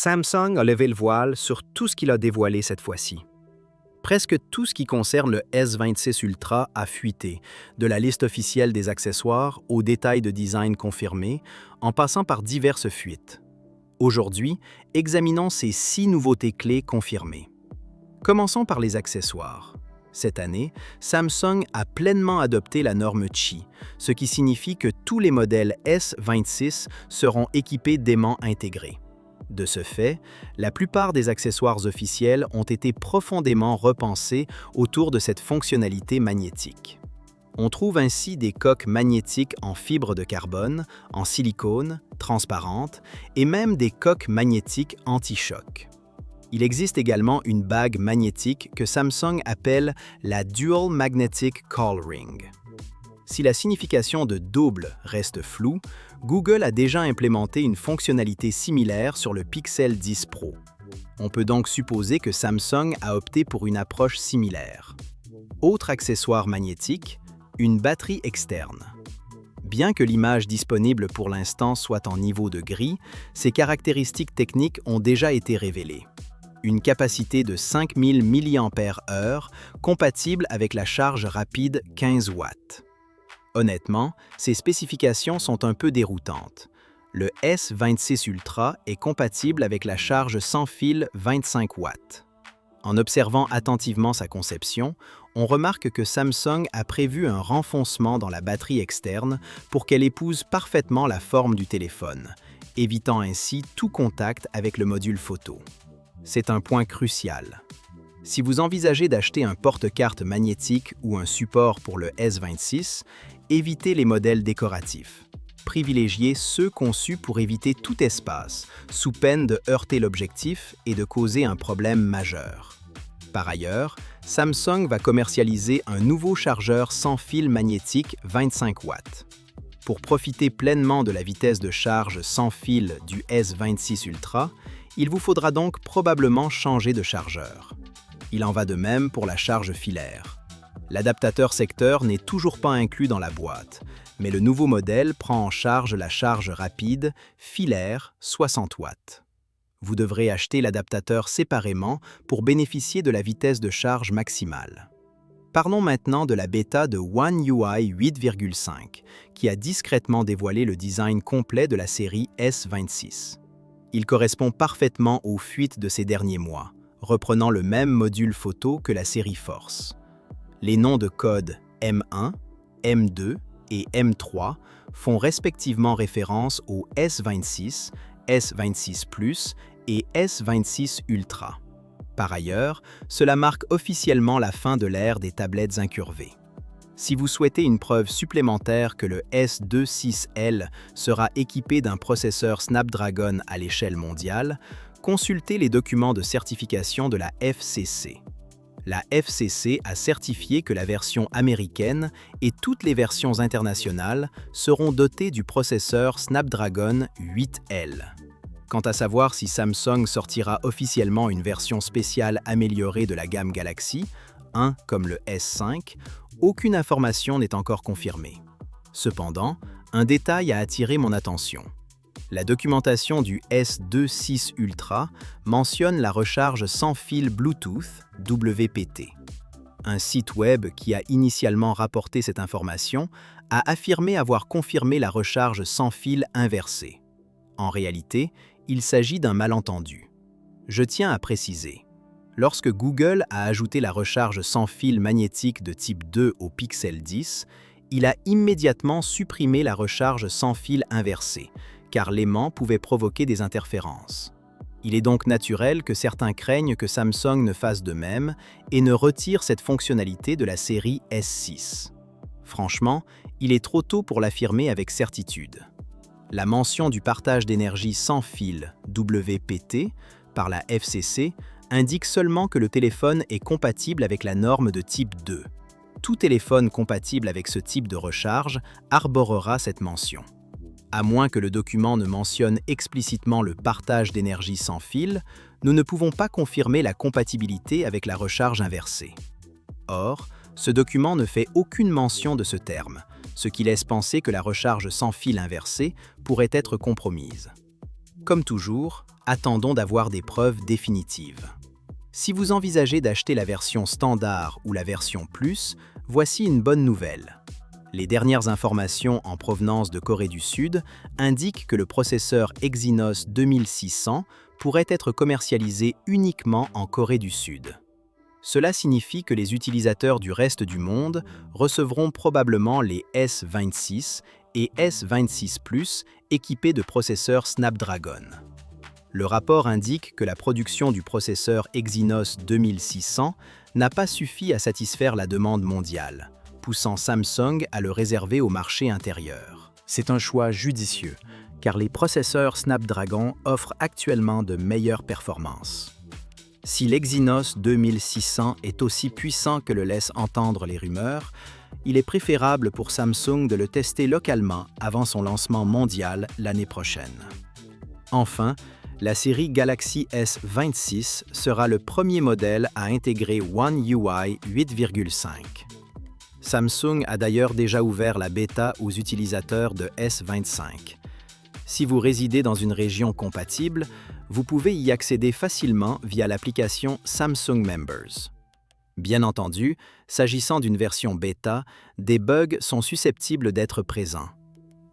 Samsung a levé le voile sur tout ce qu'il a dévoilé cette fois-ci. Presque tout ce qui concerne le S26 Ultra a fuité, de la liste officielle des accessoires aux détails de design confirmés, en passant par diverses fuites. Aujourd'hui, examinons ces 6 nouveautés clés confirmées. Commençons par les accessoires. Cette année, Samsung a pleinement adopté la norme Qi, ce qui signifie que tous les modèles S26 seront équipés d'aimants intégrés. De ce fait, la plupart des accessoires officiels ont été profondément repensés autour de cette fonctionnalité magnétique. On trouve ainsi des coques magnétiques en fibre de carbone, en silicone, transparentes, et même des coques magnétiques anti-choc. Il existe également une bague magnétique que Samsung appelle la Dual Magnetic Call Ring. Si la signification de double reste floue, Google a déjà implémenté une fonctionnalité similaire sur le Pixel 10 Pro. On peut donc supposer que Samsung a opté pour une approche similaire. Autre accessoire magnétique, une batterie externe. Bien que l'image disponible pour l'instant soit en niveau de gris, ses caractéristiques techniques ont déjà été révélées. Une capacité de 5000 mAh compatible avec la charge rapide 15 watts. Honnêtement, ces spécifications sont un peu déroutantes. Le S26 Ultra est compatible avec la charge sans fil 25 watts. En observant attentivement sa conception, on remarque que Samsung a prévu un renfoncement dans la batterie externe pour qu'elle épouse parfaitement la forme du téléphone, évitant ainsi tout contact avec le module photo. C'est un point crucial. Si vous envisagez d'acheter un porte-carte magnétique ou un support pour le S26, évitez les modèles décoratifs. Privilégiez ceux conçus pour éviter tout espace, sous peine de heurter l'objectif et de causer un problème majeur. Par ailleurs, Samsung va commercialiser un nouveau chargeur sans fil magnétique 25 watts. Pour profiter pleinement de la vitesse de charge sans fil du S26 Ultra, il vous faudra donc probablement changer de chargeur. Il en va de même pour la charge filaire. L'adaptateur secteur n'est toujours pas inclus dans la boîte, mais le nouveau modèle prend en charge la charge rapide filaire 60 watts. Vous devrez acheter l'adaptateur séparément pour bénéficier de la vitesse de charge maximale. Parlons maintenant de la bêta de One UI 8.5, qui a discrètement dévoilé le design complet de la série S26. Il correspond parfaitement aux fuites de ces derniers mois, reprenant le même module photo que la série Force. Les noms de code M1, M2 et M3 font respectivement référence au S26, S26 Plus et S26 Ultra. Par ailleurs, cela marque officiellement la fin de l'ère des tablettes incurvées. Si vous souhaitez une preuve supplémentaire que le S26L sera équipé d'un processeur Snapdragon à l'échelle mondiale, consultez les documents de certification de la FCC. La FCC a certifié que la version américaine et toutes les versions internationales seront dotées du processeur Snapdragon 8L. Quant à savoir si Samsung sortira officiellement une version spéciale améliorée de la gamme Galaxy, comme le S5, aucune information n'est encore confirmée. Cependant, un détail a attiré mon attention. La documentation du S26 Ultra mentionne la recharge sans fil Bluetooth WPT. Un site web qui a initialement rapporté cette information a affirmé avoir confirmé la recharge sans fil inversée. En réalité, il s'agit d'un malentendu. Je tiens à préciser. Lorsque Google a ajouté la recharge sans fil magnétique de type 2 au Pixel 10, il a immédiatement supprimé la recharge sans fil inversée, car l'aimant pouvait provoquer des interférences. Il est donc naturel que certains craignent que Samsung ne fasse de même et ne retire cette fonctionnalité de la série S6. Franchement, il est trop tôt pour l'affirmer avec certitude. La mention du partage d'énergie sans fil WPT par la FCC indique seulement que le téléphone est compatible avec la norme de type 2. Tout téléphone compatible avec ce type de recharge arborera cette mention. À moins que le document ne mentionne explicitement le partage d'énergie sans fil, nous ne pouvons pas confirmer la compatibilité avec la recharge inversée. Or, ce document ne fait aucune mention de ce terme, ce qui laisse penser que la recharge sans fil inversée pourrait être compromise. Comme toujours, attendons d'avoir des preuves définitives. Si vous envisagez d'acheter la version standard ou la version Plus, voici une bonne nouvelle. Les dernières informations en provenance de Corée du Sud indiquent que le processeur Exynos 2600 pourrait être commercialisé uniquement en Corée du Sud. Cela signifie que les utilisateurs du reste du monde recevront probablement les S26 et S26 Plus équipés de processeurs Snapdragon. Le rapport indique que la production du processeur Exynos 2600 n'a pas suffi à satisfaire la demande mondiale, poussant Samsung à le réserver au marché intérieur. C'est un choix judicieux, car les processeurs Snapdragon offrent actuellement de meilleures performances. Si l'Exynos 2600 est aussi puissant que le laissent entendre les rumeurs, il est préférable pour Samsung de le tester localement avant son lancement mondial l'année prochaine. Enfin, la série Galaxy S26 sera le premier modèle à intégrer One UI 8.5. Samsung a d'ailleurs déjà ouvert la bêta aux utilisateurs de S25. Si vous résidez dans une région compatible, vous pouvez y accéder facilement via l'application Samsung Members. Bien entendu, s'agissant d'une version bêta, des bugs sont susceptibles d'être présents.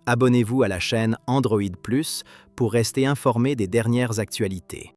Abonnez-vous à la chaîne Android Plus pour rester informé des dernières actualités.